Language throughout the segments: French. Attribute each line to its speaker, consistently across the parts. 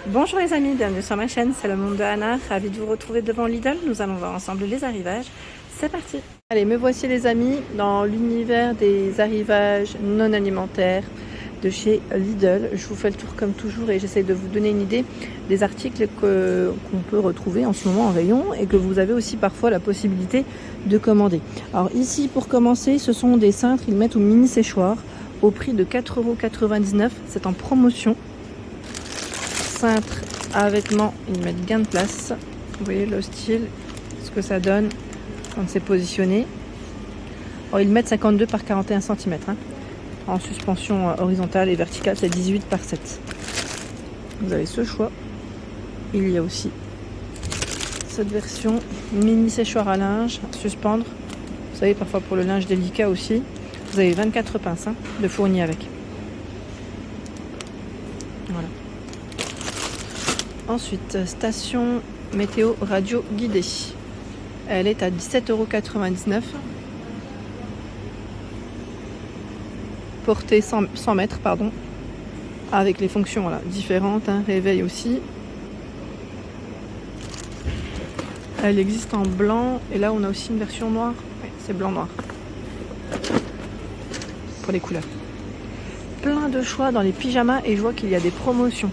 Speaker 1: Bonjour les amis, bienvenue sur ma chaîne, c'est le monde de Anna, ravie de vous retrouver devant Lidl, nous allons voir ensemble les arrivages, c'est parti. Allez, me voici les amis dans l'univers des arrivages non alimentaires de chez Lidl. Je vous fais le tour comme toujours et j'essaie de vous donner une idée des articles qu'on peut retrouver en ce moment en rayon et que vous avez aussi parfois la possibilité de commander. Alors ici pour commencer, ce sont des cintres, ils mettent au mini séchoir au prix de 4,99 €, c'est en promotion. Cintre à vêtements, ils mettent gain de place. Vous voyez le style, ce que ça donne quand c'est positionné. Alors, ils mettent 52 par 41 cm en suspension horizontale et verticale, c'est 18 par 7. Vous avez ce choix. Il y a aussi cette version mini séchoir à linge à suspendre. Vous savez, parfois pour le linge délicat aussi. Vous avez 24 pinces de fourni avec. Voilà. Ensuite, station météo radio guidée. Elle est à 17,99 €. Portée 100 mètres, pardon. Avec les fonctions différentes, réveil aussi. Elle existe en blanc et là on a aussi une version noire. Oui, c'est blanc-noir. Pour les couleurs. Plein de choix dans les pyjamas et je vois qu'il y a des promotions.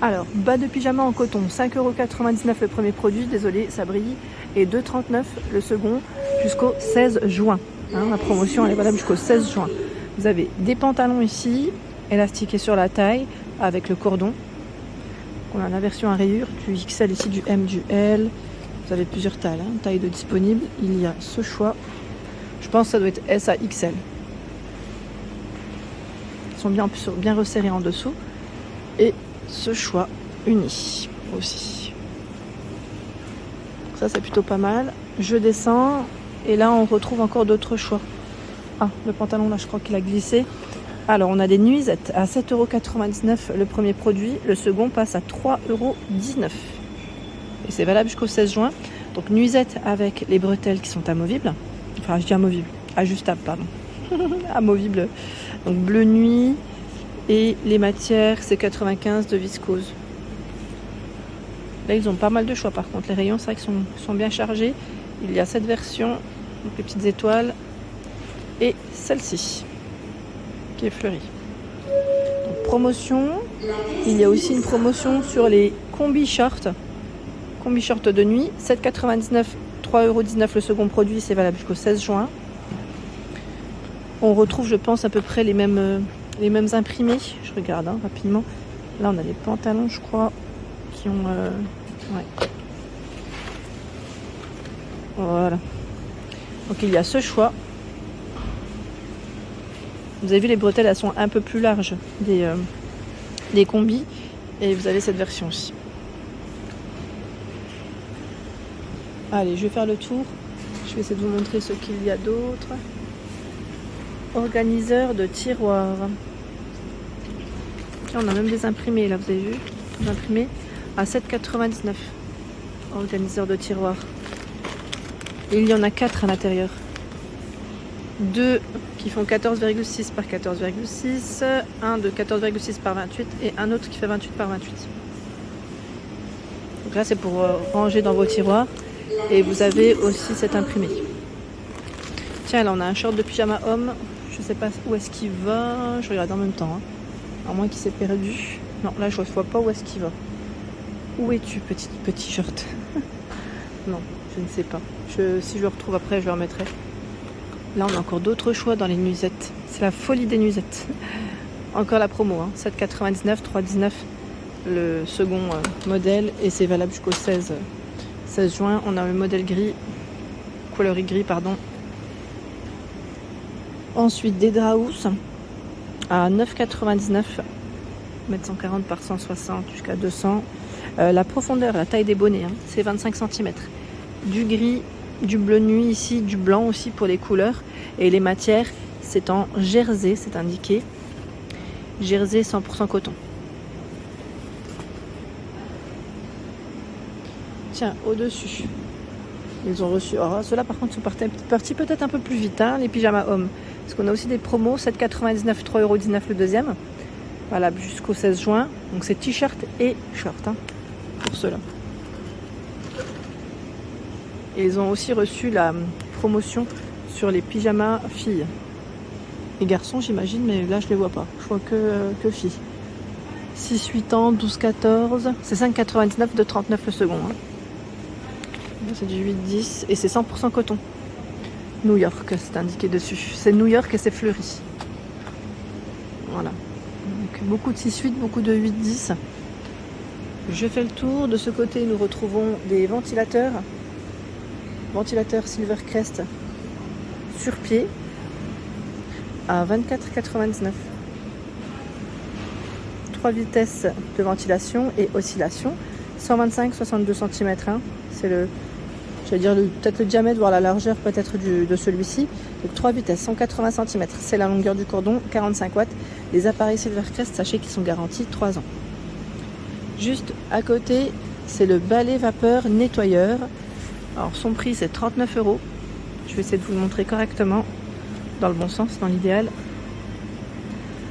Speaker 1: Alors, bas de pyjama en coton, 5,99 € le premier produit, désolé, ça brille, et 2,39 € le second, jusqu'au 16 juin. La promotion elle est valable jusqu'au 16 juin. Vous avez des pantalons ici, élastiqués sur la taille, avec le cordon. On a la version à rayures, du XL ici, du M, du L. Vous avez plusieurs tailles, tailles de disponibles. Il y a ce choix. Je pense que ça doit être S à XL. Ils sont bien resserrés en dessous. Et ce choix uni aussi. Ça c'est plutôt pas mal. Je descends et là on retrouve encore d'autres choix. Ah, le pantalon là je crois qu'il a glissé. Alors on a des nuisettes à 7,99 € le premier produit, le second passe à 3,19 € et c'est valable jusqu'au 16 juin. Donc nuisettes avec les bretelles qui sont amovibles, enfin je dis amovibles, ajustables pardon, amovibles, donc bleu nuit. Et les matières, c'est 95 de viscose. Là, ils ont pas mal de choix par contre. Les rayons, c'est vrai qu'ils sont bien chargés. Il y a cette version, donc les petites étoiles, et celle-ci, qui est fleurie. Donc, promotion. Il y a aussi une promotion sur les combi shorts. Combi shorts de nuit, 7,99 €, 3,19 € le second produit, c'est valable jusqu'au 16 juin. On retrouve, je pense, à peu près les mêmes imprimés. Je regarde rapidement. Là on a des pantalons je crois qui ont ouais. Voilà, donc il y a ce choix. Vous avez vu, les bretelles elles sont un peu plus larges des combis et vous avez cette version aussi. Allez, je vais faire le tour, je vais essayer de vous montrer ce qu'il y a d'autre. Organiseur de tiroirs. On a même des imprimés là, vous avez vu, des imprimés à 7,99 €. Organiseur de tiroirs. Et il y en a 4 à l'intérieur. 2 qui font 14,6 par 14,6, un de 14,6 par 28 et un autre qui fait 28 par 28. Donc là c'est pour ranger dans vos tiroirs et vous avez aussi cet imprimé. Tiens, là on a un short de pyjama homme. Je sais pas où est-ce qu'il va. Je regarde en même temps. À moins qu'il s'est perdu. Non, là je ne vois pas où est-ce qu'il va. Où es-tu, petit short? Non, je ne sais pas. Si je le retrouve après, je le remettrai. Là, on a encore d'autres choix dans les nuisettes. C'est la folie des nuisettes. Encore la promo, 7,99 €, 3,19 € le second modèle. Et c'est valable jusqu'au 16 juin. On a le modèle gris, coloris gris, pardon. Ensuite, des draous à 9,99 €, 1,140 par 160 jusqu'à 200. La profondeur, la taille des bonnets, c'est 25 cm. Du gris, du bleu nuit ici, du blanc aussi pour les couleurs. Et les matières, c'est en jersey, c'est indiqué. Jersey 100% coton. Tiens, au-dessus, ils ont reçu. Alors, ceux-là, par contre, sont partis peut-être un peu plus vite, les pyjamas hommes. Parce qu'on a aussi des promos, 7,99 €, 3,19 € le deuxième. Valable jusqu'au 16 juin. Donc c'est t-shirt et short hein, pour ceux-là. Et ils ont aussi reçu la promotion sur les pyjamas filles. Et garçons j'imagine, mais là je les vois pas. Je vois que filles. 6-8 ans, 12-14. C'est 5,99 de 39 le second. Hein. C'est du 8-10 et c'est 100% coton. New York, c'est indiqué dessus. C'est New York et c'est fleuri. Voilà. Donc, beaucoup de 6-8, beaucoup de 8-10. Je fais le tour. De ce côté, nous retrouvons des ventilateurs. Ventilateur Silvercrest sur pied à 24,99. 3 vitesses de ventilation et oscillation. 125-62 cm. Hein. C'est le... Je vais dire peut-être le diamètre, voire la largeur peut-être de celui-ci. Donc 3 vitesses, 180 cm. C'est la longueur du cordon, 45 watts. Les appareils Silvercrest, sachez qu'ils sont garantis 3 ans. Juste à côté, c'est le balai vapeur nettoyeur. Alors son prix c'est 39 €. Je vais essayer de vous le montrer correctement, dans le bon sens, dans l'idéal.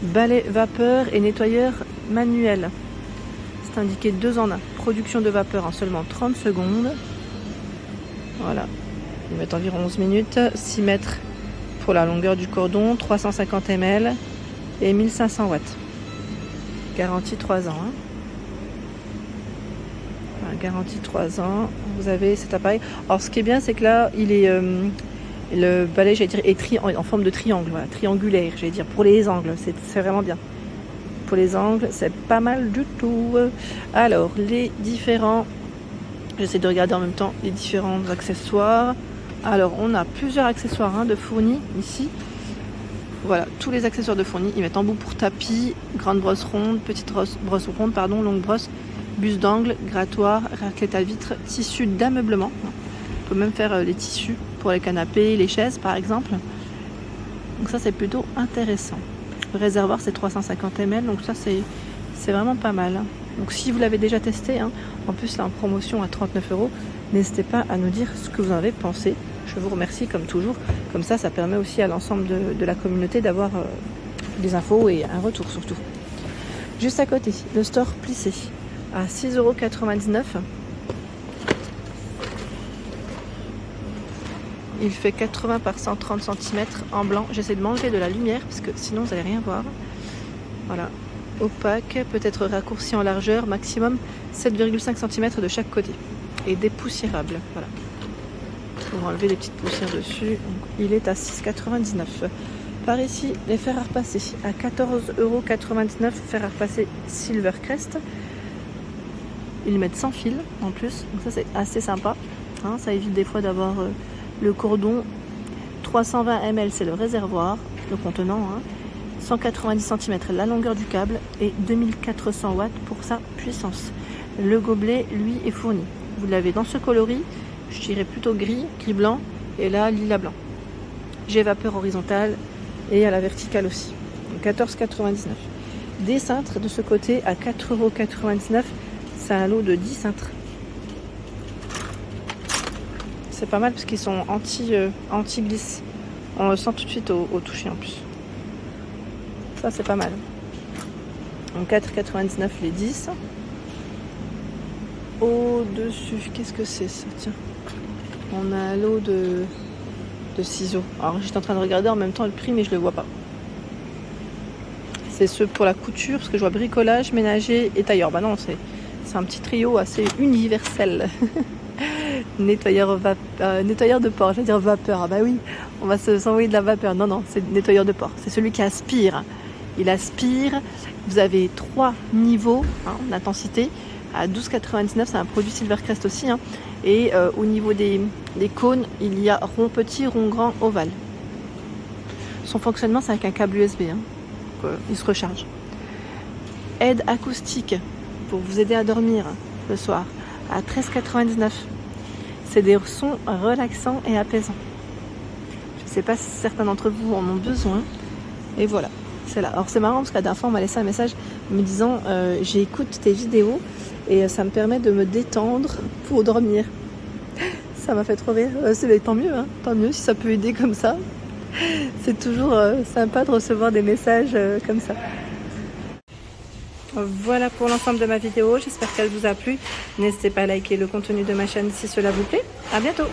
Speaker 1: Balai vapeur et nettoyeur manuel. C'est indiqué 2 en 1. Production de vapeur en seulement 30 secondes. Voilà, ils mettent environ 11 minutes, 6 mètres pour la longueur du cordon, 350 ml et 1500 watts. Garantie 3 ans. Hein. Voilà, garantie 3 ans, vous avez cet appareil. Alors ce qui est bien, c'est que là, il est, le balai, j'allais dire, est en forme de triangle, voilà, triangulaire, j'allais dire, pour les angles, c'est vraiment bien. Pour les angles, c'est pas mal du tout. Alors, les différents... J'essaie de regarder en même temps les différents accessoires. Alors, on a plusieurs accessoires hein, de fournis ici. Voilà, tous les accessoires de fournis. Ils mettent embout pour tapis, grande brosse ronde, petite brosse ronde, pardon, longue brosse, buse d'angle, grattoir, raclette à vitre, tissu d'ameublement. On peut même faire les tissus pour les canapés, les chaises par exemple. Donc ça, c'est plutôt intéressant. Le réservoir, c'est 350 ml, donc ça, c'est vraiment pas mal. Donc si vous l'avez déjà testé, hein, en plus là en promotion à 39 €, n'hésitez pas à nous dire ce que vous en avez pensé. Je vous remercie comme toujours. Comme ça, ça permet aussi à l'ensemble de la communauté d'avoir des infos et un retour surtout. Juste à côté, le store plissé à 6,99 €. Il fait 80 par 130 cm en blanc. J'essaie de m'enlever de la lumière parce que sinon vous n'allez rien voir. Voilà. Opaque, peut être raccourci en largeur, maximum 7,5 cm de chaque côté. Et dépoussiérable. Voilà. Pour enlever les petites poussières dessus. Donc, il est à 6,99 €. Par ici, les fers à repasser à 14,99 €. Fer à repasser Silvercrest. Ils mettent sans fil en plus. Donc ça c'est assez sympa. Hein, ça évite des fois d'avoir le cordon. 320 ml c'est le réservoir, le contenant. Hein. 190 cm la longueur du câble et 2400 watts pour sa puissance. Le gobelet, lui, est fourni. Vous l'avez dans ce coloris, je dirais plutôt gris blanc, et là, lilas blanc. Jet vapeur horizontale et à la verticale aussi. 14,99 €. Des cintres de ce côté à 4,99 €. C'est un lot de 10 cintres. C'est pas mal parce qu'ils sont anti-glisse. On le sent tout de suite au toucher en plus. Ça c'est pas mal. Donc 4,99 les 10. Au-dessus, qu'est-ce que c'est ça? Tiens. On a un lot de ciseaux. Alors j'étais en train de regarder en même temps le prix mais je le vois pas. C'est ceux pour la couture parce que je vois bricolage, ménager et tailleur. Bah non, c'est un petit trio assez universel. nettoyeur de porc, je vais dire vapeur. Ah bah oui, on va s'envoyer de la vapeur. Non, non, c'est nettoyeur de porc. C'est celui qui aspire. Il aspire. Vous avez 3 niveaux d'intensité. À 12,99 €, c'est un produit Silvercrest aussi. Hein. Et au niveau des cônes, il y a rond petit, rond grand, ovale. Son fonctionnement, c'est avec un câble USB. Hein. Donc, il se recharge. Aide acoustique pour vous aider à dormir le soir à 13,99 €. C'est des sons relaxants et apaisants. Je ne sais pas si certains d'entre vous en ont besoin. Et voilà, c'est là. Alors c'est marrant parce que la dernière fois on m'a laissé un message me disant j'écoute tes vidéos et ça me permet de me détendre pour dormir. Ça m'a fait trop rire. Tant mieux, hein. Tant mieux si ça peut aider comme ça. C'est toujours sympa de recevoir des messages comme ça. Voilà pour l'ensemble de ma vidéo, j'espère qu'elle vous a plu. N'hésitez pas à liker le contenu de ma chaîne si cela vous plaît. À bientôt!